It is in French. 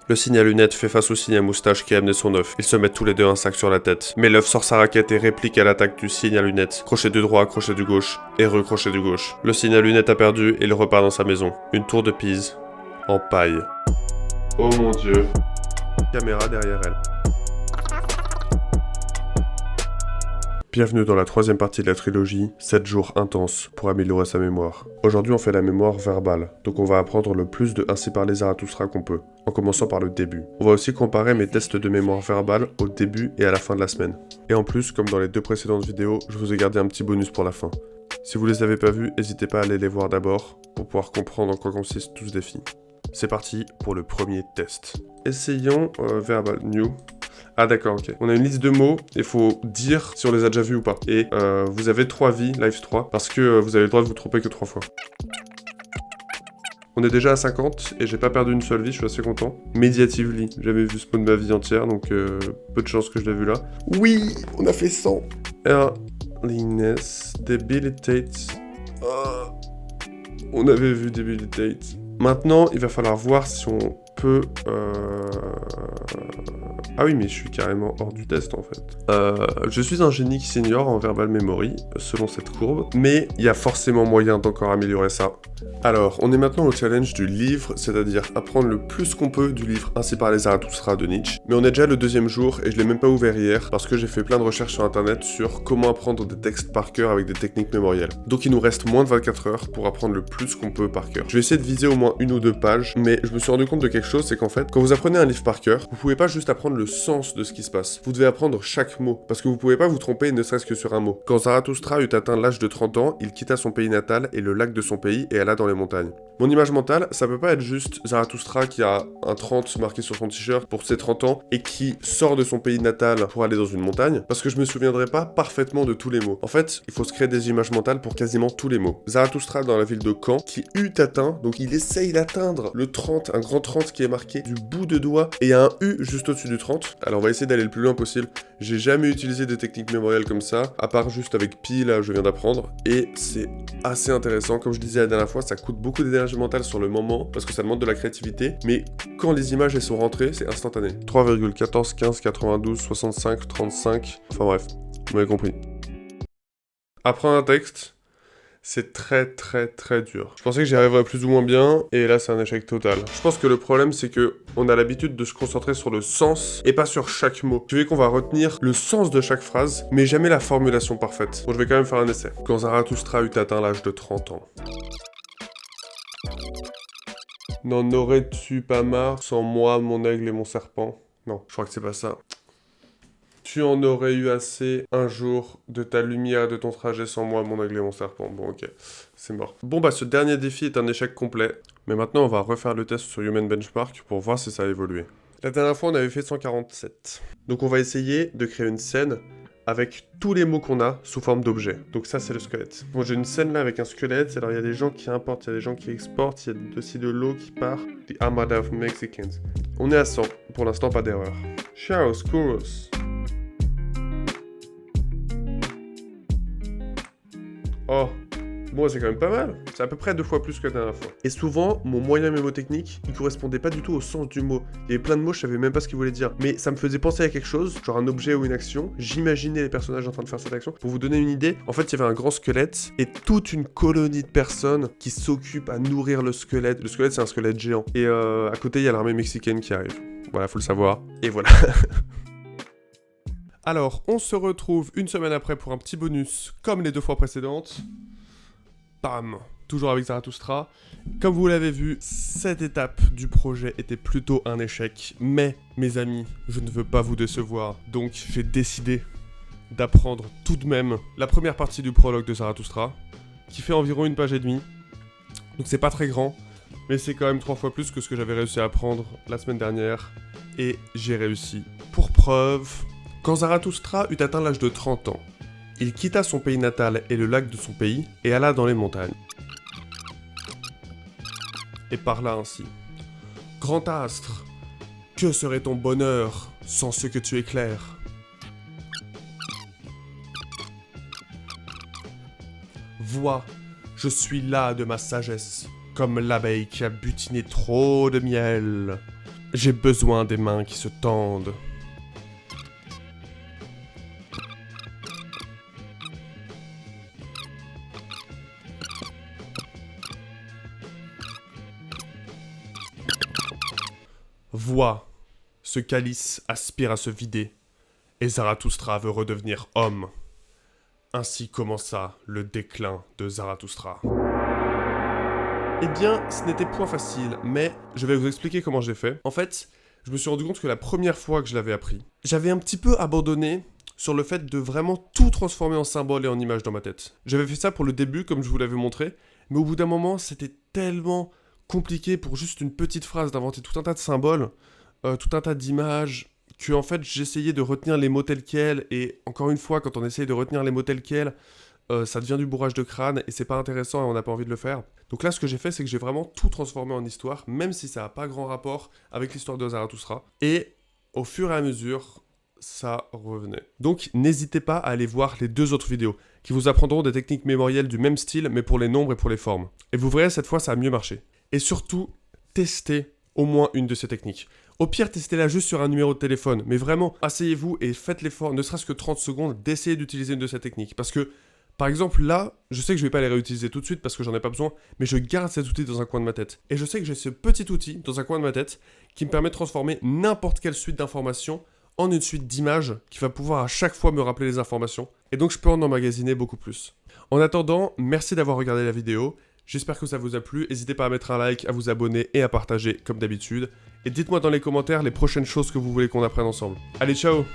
Le cygne à lunettes fait face au cygne à moustache qui a amené son œuf. Ils se mettent tous les deux un sac sur la tête. Mais l'œuf sort sa raquette et réplique à l'attaque du cygne à lunettes. Crochet du droit, crochet du gauche, et recrochet du gauche. Le cygne à lunettes a perdu et il repart dans sa maison. Une tour de Pise. En paille. Oh mon dieu. Caméra derrière elle. Bienvenue dans la troisième partie de la trilogie, 7 jours intenses pour améliorer sa mémoire. Aujourd'hui on fait la mémoire verbale, donc on va apprendre le plus de Ainsi parlait Zarathustra qu'on peut, en commençant par le début. On va aussi comparer mes tests de mémoire verbale au début et à la fin de la semaine. Et en plus, comme dans les deux précédentes vidéos, je vous ai gardé un petit bonus pour la fin. Si vous les avez pas vus, n'hésitez pas à aller les voir d'abord, pour pouvoir comprendre en quoi consistent tous ces défis. C'est parti pour le premier test. Essayons verbal new. Ah d'accord, ok. On a une liste de mots, il faut dire si on les a déjà vus ou pas. Et vous avez 3 vies, live 3, parce que vous avez le droit de vous tromper que 3 fois. On est déjà à 50, et j'ai pas perdu une seule vie, je suis assez content. Mediatively, j'ai jamais vu ce mot de ma vie entière, donc peu de chance que je l'ai vu là. Oui, on a fait 100. Earliness, debilitate. On avait vu debilitate. Maintenant, il va falloir voir si on peut... Ah oui, mais je suis carrément hors du test en fait. Je suis un génie qui senior en verbal memory, selon cette courbe, mais il y a forcément moyen d'encore améliorer ça. Alors, on est maintenant au challenge du livre, c'est-à-dire apprendre le plus qu'on peut du livre Ainsi parlait Zarathustra de Nietzsche. Mais on est déjà le deuxième jour et je l'ai même pas ouvert hier parce que j'ai fait plein de recherches sur internet sur comment apprendre des textes par cœur avec des techniques mémorielles. Donc il nous reste moins de 24 heures pour apprendre le plus qu'on peut par cœur. Je vais essayer de viser au moins 1 ou 2 pages, mais je me suis rendu compte de quelque chose, c'est qu'en fait, quand vous apprenez un livre par cœur, vous pouvez pas juste apprendre le sens de ce qui se passe. Vous devez apprendre chaque mot, parce que vous pouvez pas vous tromper ne serait-ce que sur un mot. Quand Zarathustra eut atteint l'âge de 30 ans, il quitta son pays natal et le lac de son pays et alla dans les montagnes. Mon image mentale, ça peut pas être juste Zarathustra qui a un 30 marqué sur son t-shirt pour ses 30 ans et qui sort de son pays natal pour aller dans une montagne, parce que je me souviendrai pas parfaitement de tous les mots. En fait, il faut se créer des images mentales pour quasiment tous les mots. Zarathustra dans la ville de Caen, qui eut atteint, donc il essaye d'atteindre le 30, un grand 30 qui est marqué du bout de doigt, et il y a un U juste au-dessus du 30. Alors on va essayer d'aller le plus loin possible. J'ai jamais utilisé des techniques mémorielles comme ça, à part juste avec Pi, là, je viens d'apprendre, et c'est assez intéressant. Comme je disais la dernière fois, ça coûte beaucoup d'énergie mentale sur le moment, parce que ça demande de la créativité, mais quand les images elles sont rentrées, c'est instantané. 3,14, 15, 92, 65, 35, enfin bref, vous m'avez compris. Apprendre un texte, c'est très dur. Je pensais que j'y arriverais plus ou moins bien, et là c'est un échec total. Je pense que le problème c'est que on a l'habitude de se concentrer sur le sens, et pas sur chaque mot. Tu veux qu'on va retenir le sens de chaque phrase, mais jamais la formulation parfaite. Bon, je vais quand même faire un essai. Quand Zarathustra eut atteint l'âge de 30 ans. N'en aurais-tu pas marre sans moi, mon aigle et mon serpent? Non, je crois que c'est pas ça. Tu en aurais eu assez un jour de ta lumière et de ton trajet sans moi, mon aigle et mon serpent. Bon, ok, c'est mort. Bon, bah, ce dernier défi est un échec complet. Mais maintenant, on va refaire le test sur Human Benchmark pour voir si ça a évolué. La dernière fois, on avait fait 147. Donc, on va essayer de créer une scène avec tous les mots qu'on a sous forme d'objets. Donc ça, c'est le squelette. Bon, j'ai une scène là avec un squelette. Alors, il y a des gens qui importent, il y a des gens qui exportent, il y a aussi de l'eau qui part. The Armada of Mexicans. On est à 100. Pour l'instant, pas d'erreur. Chiaroscuros. Oh, bon, c'est quand même pas mal. C'est à peu près 2 fois plus que la dernière fois. Et souvent, mon moyen mémotechnique, il correspondait pas du tout au sens du mot. Il y avait plein de mots, je savais même pas ce qu'ils voulaient dire. Mais ça me faisait penser à quelque chose, genre un objet ou une action. J'imaginais les personnages en train de faire cette action. Pour vous donner une idée, en fait, il y avait un grand squelette et toute une colonie de personnes qui s'occupent à nourrir le squelette. Le squelette, c'est un squelette géant. Et à côté, il y a l'armée mexicaine qui arrive. Voilà, faut le savoir. Et voilà. Alors, on se retrouve une semaine après pour un petit bonus, comme les 2 fois précédentes. Bam! Toujours avec Zarathustra. Comme vous l'avez vu, cette étape du projet était plutôt un échec. Mais, mes amis, je ne veux pas vous décevoir. Donc, j'ai décidé d'apprendre tout de même la première partie du prologue de Zarathustra, qui fait environ 1 page et demie. Donc, c'est pas très grand, mais c'est quand même 3 fois plus que ce que j'avais réussi à apprendre la semaine dernière. Et j'ai réussi. Pour preuve... Quand Zarathustra eut atteint l'âge de 30 ans, il quitta son pays natal et le lac de son pays et alla dans les montagnes. Et parla ainsi. Grand astre, que serait ton bonheur sans ce que tu éclaires? Vois, je suis là de ma sagesse, comme l'abeille qui a butiné trop de miel. J'ai besoin des mains qui se tendent. Vois, ce calice aspire à se vider, et Zarathustra veut redevenir homme. Ainsi commença le déclin de Zarathustra. Eh bien, ce n'était point facile, mais je vais vous expliquer comment j'ai fait. En fait, je me suis rendu compte que la première fois que je l'avais appris, j'avais un petit peu abandonné sur le fait de vraiment tout transformer en symbole et en image dans ma tête. J'avais fait ça pour le début, comme je vous l'avais montré, mais au bout d'un moment, c'était tellement compliqué pour juste une petite phrase d'inventer tout un tas de symboles, tout un tas d'images, que en fait j'essayais de retenir les mots tels quels, et encore une fois, quand on essaye de retenir les mots tels quels, ça devient du bourrage de crâne, et c'est pas intéressant et on n'a pas envie de le faire. Donc là, ce que j'ai fait, c'est que j'ai vraiment tout transformé en histoire, même si ça n'a pas grand rapport avec l'histoire de Zarathustra, et au fur et à mesure, ça revenait. Donc n'hésitez pas à aller voir les 2 autres vidéos, qui vous apprendront des techniques mémorielles du même style, mais pour les nombres et pour les formes. Et vous verrez, cette fois, ça a mieux marché. Et surtout, testez au moins une de ces techniques. Au pire, testez-la juste sur un numéro de téléphone, mais vraiment, asseyez-vous et faites l'effort, ne serait-ce que 30 secondes, d'essayer d'utiliser une de ces techniques. Parce que, par exemple, là, je sais que je vais pas les réutiliser tout de suite parce que j'en ai pas besoin, mais je garde cet outil dans un coin de ma tête. Et je sais que j'ai ce petit outil dans un coin de ma tête qui me permet de transformer n'importe quelle suite d'informations en une suite d'images qui va pouvoir à chaque fois me rappeler les informations. Et donc, je peux en emmagasiner beaucoup plus. En attendant, merci d'avoir regardé la vidéo. J'espère que ça vous a plu, n'hésitez pas à mettre un like, à vous abonner et à partager comme d'habitude. Et dites-moi dans les commentaires les prochaines choses que vous voulez qu'on apprenne ensemble. Allez, ciao!